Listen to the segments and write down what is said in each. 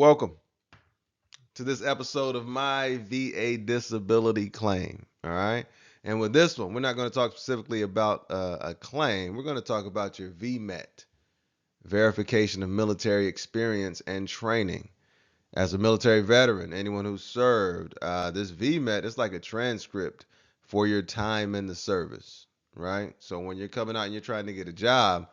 Welcome to this episode of my VA disability claim. All right. And with this one, we're not going to talk specifically about a claim. We're going to talk about your VMET, verification of military experience and training. As a military veteran, anyone who served, this VMET is like a transcript for your time in the service, right? So when you're coming out and you're trying to get a job,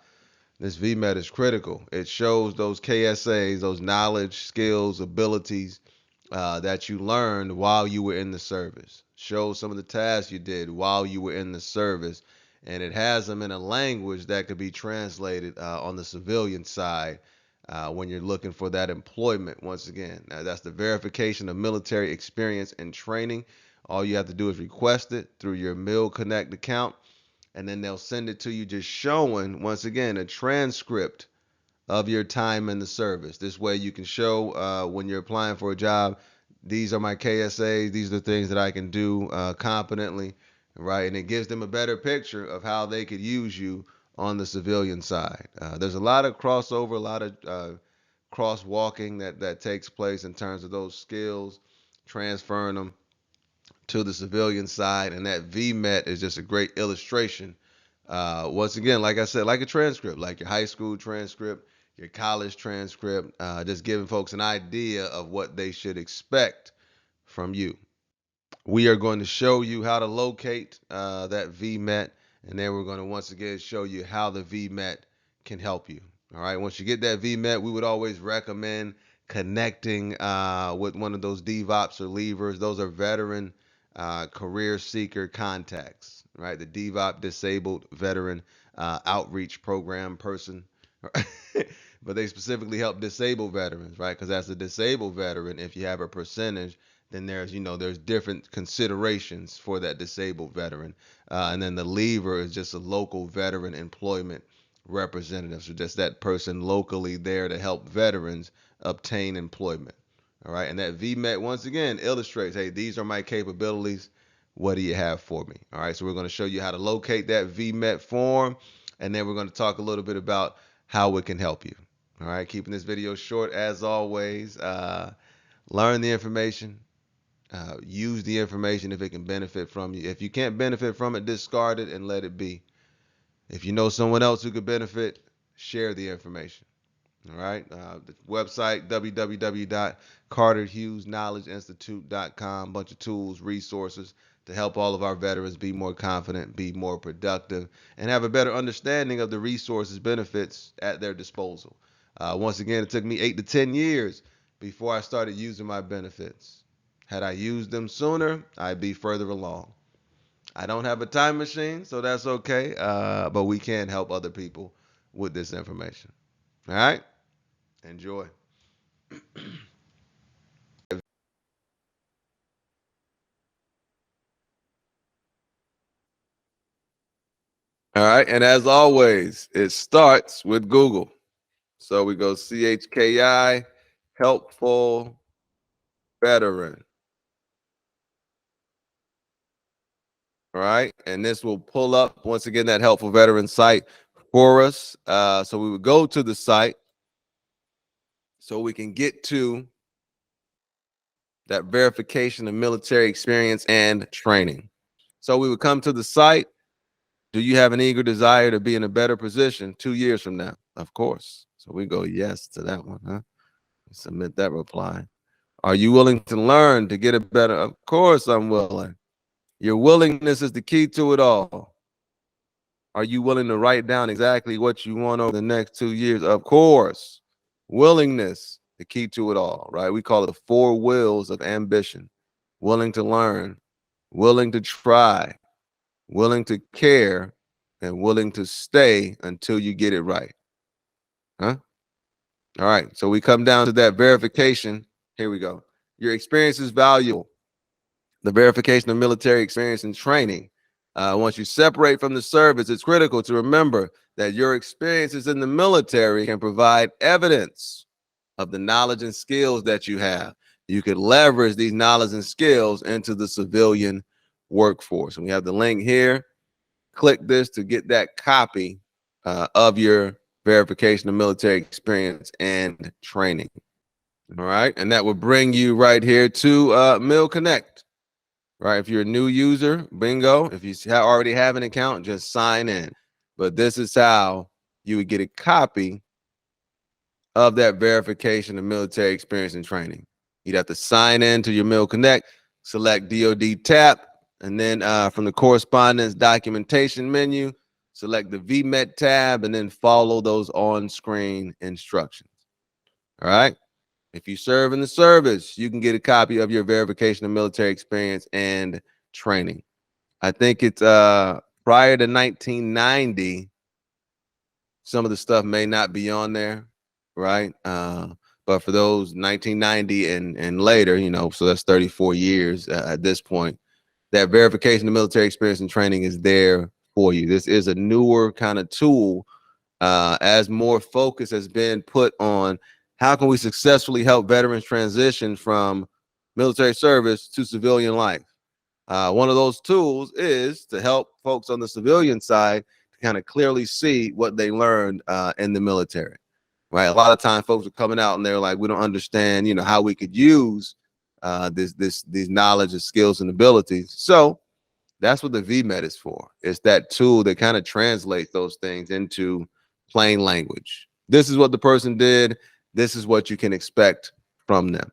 this VMET is critical. It shows those KSAs, those knowledge, skills, abilities that you learned while you were in the service. Shows some of the tasks you did while you were in the service. And it has them in a language that could be translated on the civilian side when you're looking for that employment. Once again, that's the verification of military experience and training. All you have to do is request it through your Mill Connect account, and then they'll send it to you just showing, once again, a transcript of your time in the service. This way you can show when you're applying for a job, these are my KSAs, these are the things that I can do competently, right? And it gives them a better picture of how they could use you on the civilian side. There's a lot of crossover, a lot of crosswalking that takes place in terms of those skills, transferring them to the civilian side, and that VMET is just a great illustration. Once again, like I said, like a transcript, like your high school transcript, your college transcript, just giving folks an idea of what they should expect from you. We are going to show you how to locate that VMET, and then we're going to once again show you how the VMET can help you. All right, once you get that VMET, we would always recommend connecting with one of those DVOPs or levers. Those are veteran career seeker contacts, right? The DVOP, disabled veteran outreach program person. But they specifically help disabled veterans, right? Because as a disabled veteran, if you have a percentage, then there's different considerations for that disabled veteran. And then the lever is just a local veteran employment representative. So just that person locally there to help veterans obtain employment. All right. And that VMET, once again, illustrates, hey, these are my capabilities. What do you have for me? All right. So we're going to show you how to locate that VMET form. And then we're going to talk a little bit about how it can help you. All right. Keeping this video short as always. Learn the information. Use the information if it can benefit from you. If you can't benefit from it, discard it and let it be. If you know someone else who could benefit, share the information. All right. The website, www.carterhughesknowledgeinstitute.com. Bunch of tools, resources to help all of our veterans be more confident, be more productive, and have a better understanding of the resources, benefits at their disposal. Once again, it took me 8 to 10 years before I started using my benefits. Had I used them sooner, I'd be further along. I don't have a time machine, so that's okay. But we can help other people with this information. All right? Enjoy. All right. And as always, it starts with Google. So we go CHKI, helpful veteran. All right. And this will pull up, once again, that helpful veteran site for us. So we would go to the site so we can get to that verification of military experience and training. So we would come to the site. Do you have an eager desire to be in a better position 2 years from now? Of course. So we go yes to that one, huh? Submit that reply. Are you willing to learn to get a better? Of course I'm willing. Your willingness is the key to it all. Are you willing to write down exactly what you want over the next 2 years? Of course. Willingness, the key to it all, right? We call it the 4 wills of ambition. Willing to learn, willing to try, willing to care, and willing to stay until you get it right. Huh? All right. So we come down to that verification. Here we go. Your experience is valuable. The verification of military experience and training. Once you separate from the service, it's critical to remember that your experiences in the military can provide evidence of the knowledge and skills that you have. You could leverage these knowledge and skills into the civilian workforce. And we have the link here. Click this to get that copy of your verification of military experience and training. All right. And that will bring you right here to Mill Connect. Right. If you're a new user, bingo. If you already have an account, just sign in. But this is how you would get a copy of that verification of military experience and training. You'd have to sign in to your Mill Connect, select DoD TAP, and then from the correspondence documentation menu, select the VMET tab, and then follow those on-screen instructions. All right. If you serve in the service, you can get a copy of your verification of military experience and training. I think it's prior to 1990, some of the stuff may not be on there, right? But for those 1990 and later, you know, so that's 34 years at this point, that verification of military experience and training is there for you. This is a newer kind of tool as more focus has been put on how can we successfully help veterans transition from military service to civilian life. One of those tools is to help folks on the civilian side to kind of clearly see what they learned in the military, right? A lot of times folks are coming out and they're like, we don't understand, you know, how we could use these knowledge and skills and abilities. So that's what the VMET is for. It's that tool that kind of translates those things into plain language. This is what the person did. This is what you can expect from them.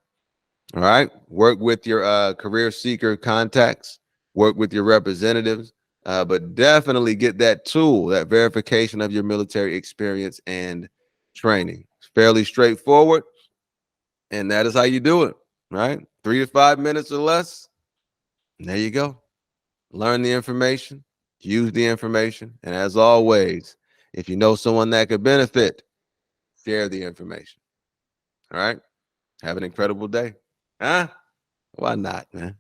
All right. Work with your career seeker contacts, work with your representatives, but definitely get that tool, that verification of your military experience and training. It's fairly straightforward. And that is how you do it. Right. 3 to 5 minutes or less. And there you go. Learn the information, use the information. And as always, if you know someone that could benefit, share the information. All right. Have an incredible day. Huh? Why not, man?